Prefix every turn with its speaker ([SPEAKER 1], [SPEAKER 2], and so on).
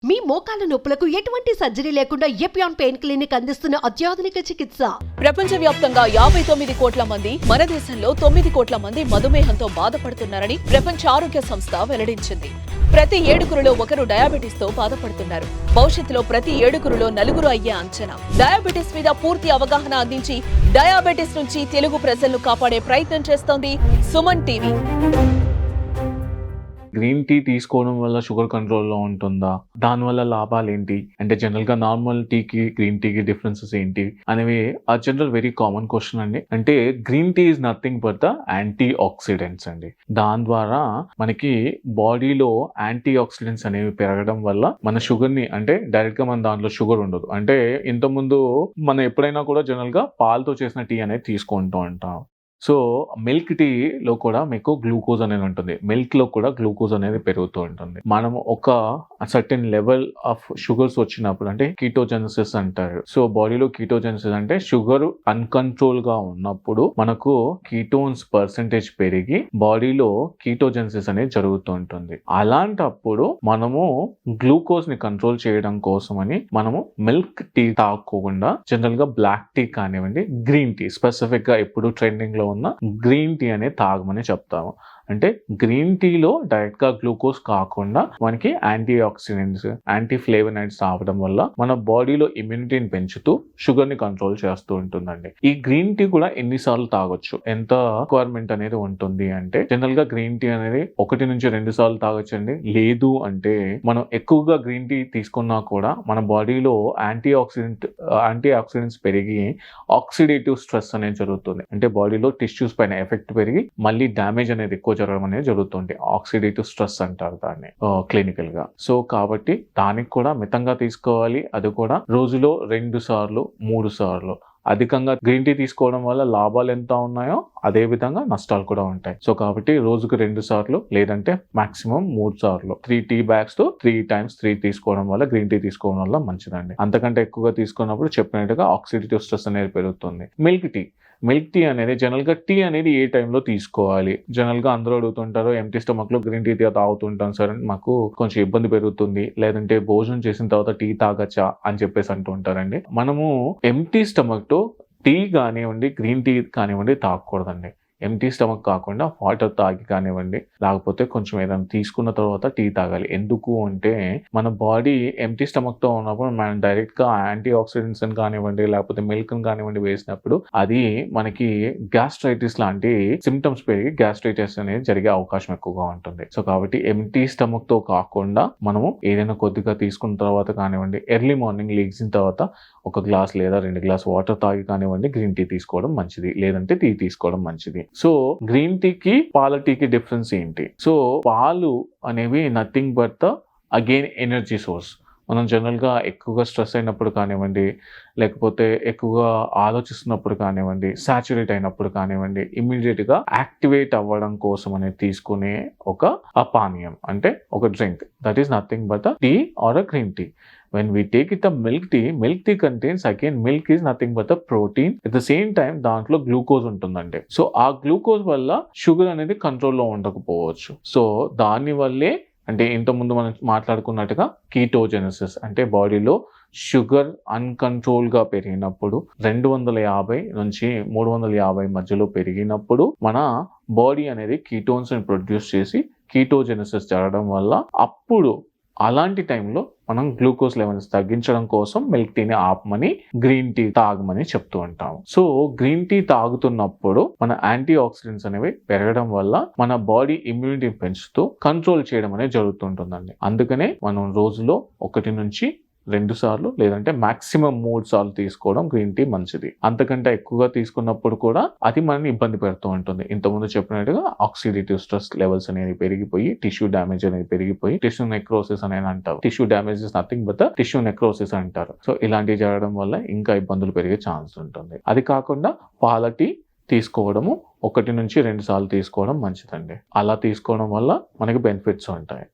[SPEAKER 1] మీ మోకాల నొప్పులకు ఎటువంటి సర్జరీ లేకుండా ఎపియాన్ పెయిన్ క్లినిక్ అందిస్తున్న అత్యాధునిక చికిత్స.
[SPEAKER 2] ప్రపంచవ్యాప్తంగా 59 కోట్ల మంది, మన దేశంలో 9 కోట్ల మంది మధుమేహంతో బాధపడుతున్నారని ప్రపంచ ఆరోగ్య సంస్థ వెల్లడించింది. ప్రతి 7గురిలో ఒకరు డయాబెటిస్ తో బాధపడుతున్నారు. భవిష్యత్తులో ప్రతి 7గురిలో 4 అయ్యే అంచనా. డయాబెటిస్ మీద పూర్తి అవగాహన అందించి డయాబెటిస్ నుంచి తెలుగు ప్రజలను కాపాడే ప్రయత్నం చేస్తోంది సుమన్ టీవీ.
[SPEAKER 3] గ్రీన్ టీ తీసుకోవడం వల్ల షుగర్ కంట్రోల్లో ఉంటుందా, దానివల్ల లాభాలు ఏంటి అంటే జనరల్గా నార్మల్ టీకి గ్రీన్ టీకి డిఫరెన్సెస్ ఏంటి అనేవి ఆ జనరల్ వెరీ కామన్ క్వశ్చన్ అండి. అంటే green tea is nothing but the antioxidants అండి. దాని ద్వారా మనకి బాడీలో యాంటీ ఆక్సిడెంట్స్ అనేవి పెరగడం వల్ల మన షుగర్ని అంటే డైరెక్ట్గా మన దాంట్లో షుగర్ ఉండదు. అంటే ఇంతకుముందు మనం ఎప్పుడైనా కూడా జనరల్గా పాలతో చేసిన టీ అనేది తీసుకుంటూ ఉంటాం. సో మిల్క్ టీలో కూడా మీకు గ్లూకోజ్ అనేది ఉంటుంది. మిల్క్లో కూడా గ్లూకోజ్ అనేది పెరుగుతూ ఉంటుంది. మనం ఒక సర్టెన్ లెవెల్ ఆఫ్ షుగర్స్ వచ్చినప్పుడు అంటే కీటోజెనసిస్ అంటారు. సో బాడీలో కీటోజెనసిస్ అంటే షుగర్ అన్కంట్రోల్ గా ఉన్నప్పుడు మనకు కీటోన్స్ పర్సెంటేజ్ పెరిగి బాడీలో కీటోజెనసిస్ అనేది జరుగుతూ ఉంటుంది. అలాంటప్పుడు మనము గ్లూకోజ్ ని కంట్రోల్ చేయడం కోసమని మనము మిల్క్ టీ తాగకుండా జనరల్ గా బ్లాక్ టీ కానివ్వండి, గ్రీన్ టీ స్పెసిఫిక్ గా ఎప్పుడు ట్రెండింగ్ లో ఉన్న గ్రీన్ టీ అనేది తాగమని చెప్తాము. అంటే గ్రీన్ టీలో డైరెక్ట్ గా గ్లూకోజ్ కాకుండా మనకి యాంటీ ఆక్సిడెంట్స్, యాంటీ ఫ్లేవనాయిడ్స్ రావడం వల్ల మన బాడీలో ఇమ్యూనిటీని పెంచుతూ షుగర్ ని కంట్రోల్ చేస్తూ ఉంటుందండి. ఈ గ్రీన్ టీ కూడా ఎన్నిసార్లు తాగొచ్చు, ఎంత రిక్వైర్మెంట్ అనేది ఉంటుంది అంటే జనరల్ గా గ్రీన్ టీ అనేది 1 నుంచి 2 సార్లు తాగొచ్చు అండి. లేదు అంటే మనం ఎక్కువగా గ్రీన్ టీ తీసుకున్నా కూడా మన బాడీలో యాంటీ ఆక్సిడెంట్స్ పెరిగి ఆక్సిడేటివ్ స్ట్రెస్ అనేది జరుగుతుంది. అంటే బాడీలో టిష్యూస్ పైన ఎఫెక్ట్ పెరిగి మళ్ళీ డ్యామేజ్ అనేది ఎక్కువ జరగడం అనేది జరుగుతుంది. ఆక్సిడేటివ్ స్ట్రెస్ అంటారు దాన్ని క్లినికల్ గా. సో కాబట్టి దానికి కూడా మితంగా తీసుకోవాలి. అది కూడా రోజులో 2 సార్లు 3 సార్లు. అధికంగా గ్రీన్ టీ తీసుకోవడం వల్ల లాభాలు ఎంత ఉన్నాయో అదే విధంగా నష్టాలు కూడా ఉంటాయి. సో కాబట్టి రోజుకు 2 సార్లు లేదంటే మాక్సిమం 3 సార్లు 3 టీ బ్యాగ్స్ తో 3 times 3 తీసుకోవడం వల్ల గ్రీన్ టీ తీసుకోవడం వల్ల మంచిదండి. అంతకంటే ఎక్కువగా తీసుకున్నప్పుడు చెప్పినట్టుగా ఆక్సిడేటివ్ స్ట్రెస్ అనేది పెరుగుతుంది. మిల్క్ టీ అనేది జనరల్ గా టీ అనేది ఏ టైంలో తీసుకోవాలి? జనరల్ గా అందరూ అడుగుతుంటారు, ఎంటీ స్టమక్ లో గ్రీన్ టీ తాగుతుంటాం సార్, మాకు కొంచెం ఇబ్బంది పెరుగుతుంది, లేదంటే భోజనం చేసిన తర్వాత టీ తాగచ్చా అని చెప్పేసి అంటూ ఉంటారండి. మనము ఎంటీ స్టమక్ తో టీ కానివ్వండి, గ్రీన్ టీ కానివ్వండి తాగకూడదండి. ఎంటీ స్టమక్ కాకుండా వాటర్ తాగి కానివ్వండి, లేకపోతే కొంచెం ఏదైనా తీసుకున్న తర్వాత టీ తాగాలి. ఎందుకు అంటే మన బాడీ ఎంటీ స్టమక్ తో ఉన్నప్పుడు మనం డైరెక్ట్ గా యాంటీ ఆక్సిడెంట్స్ అని కానివ్వండి, లేకపోతే మిల్క్ కానివ్వండి వేసినప్పుడు అది మనకి గ్యాస్ట్రైటిస్ లాంటి సిమ్టమ్స్ పెరిగి గ్యాస్ట్రైటిస్ అనేది జరిగే అవకాశం ఎక్కువగా ఉంటుంది. సో కాబట్టి ఎంటీ స్టమక్ తో కాకుండా మనము ఏదైనా కొద్దిగా తీసుకున్న తర్వాత కానివ్వండి, ఎర్లీ మార్నింగ్ లేచిన తర్వాత 1 గ్లాస్ లేదా 2 గ్లాస్ వాటర్ తాగి కానివ్వండి గ్రీన్ టీ తీసుకోవడం మంచిది, లేదంటే టీ తీసుకోవడం మంచిది. సో గ్రీన్ టీకి పాల టీకి డిఫరెన్స్ ఏంటి? సో పాలు అనేవి nothing but the again energy source. మనం జనరల్గా ఎక్కువగా స్ట్రెస్ అయినప్పుడు కానివ్వండి, లేకపోతే ఎక్కువగా ఆలోచిస్తున్నప్పుడు కానివ్వండి, సాచురేట్ అయినప్పుడు కానివ్వండి, ఇమ్మీడియట్గా యాక్టివేట్ అవ్వడం కోసం అనేది తీసుకునే ఒక పానీయం అంటే ఒక drink. That is nothing but the tea or a green tea. When we take it a milk tea contains again milk is nothing but a protein. At the same time దాంట్లో glucose ఉంటుందండి. So ఆ glucose వల్ల sugar అనేది కంట్రోల్లో ఉండకపోవచ్చు. So దాని వల్లే అంటే ఇంతకుముందు మనం మాట్లాడుకున్నట్టుగా కీటోజెనసిస్ అంటే బాడీలో షుగర్ అన్కంట్రోల్గా పెరిగినప్పుడు 250 నుంచి 350 మధ్యలో పెరిగినప్పుడు మన బాడీ అనేది కీటోన్స్ని ప్రొడ్యూస్ చేసి కీటోజెనసిస్ జరగడం వల్ల అప్పుడు అలాంటి టైంలో మనం గ్లూకోజ్ లెవెల్స్ తగ్గించడం కోసం మిల్క్ టీని ఆపమని గ్రీన్ టీ తాగమని చెప్తూ ఉంటాము. సో గ్రీన్ టీ తాగుతున్నప్పుడు మన యాంటీ ఆక్సిడెంట్స్ అనేవి పెరగడం వల్ల మన బాడీ ఇమ్యూనిటీ పెంచుతూ కంట్రోల్ చేయడం అనేది జరుగుతుంటుందండి. అందుకనే మనం రోజులో 1 నుంచి 2 సార్లు లేదంటే మాక్సిమం 3 సార్లు తీసుకోవడం గ్రీన్ టీ మంచిది. అంతకంటే ఎక్కువగా తీసుకున్నప్పుడు కూడా అది మనని ఇబ్బంది పెడుతూ ఉంటుంది. ఇంతకుముందు చెప్పినట్టుగా ఆక్సిడేటివ్ స్ట్రెస్ లెవెల్స్ అనేది పెరిగిపోయి టిష్యూ డ్యామేజ్ అనేది పెరిగిపోయి టిష్యూ నెక్రోసిస్ అనేది అంటారు. Tissue damage is nothing but tissue necrosis అంటారు. సో ఇలాంటివి జరగడం వల్ల ఇంకా ఇబ్బందులు పెరిగే ఛాన్స్ ఉంటుంది. అది కాకుండా పాల టీ తీసుకోవడము 1 నుంచి 2 సార్లు తీసుకోవడం మంచిదండి. అలా తీసుకోవడం వల్ల మనకి బెనిఫిట్స్ ఉంటాయి.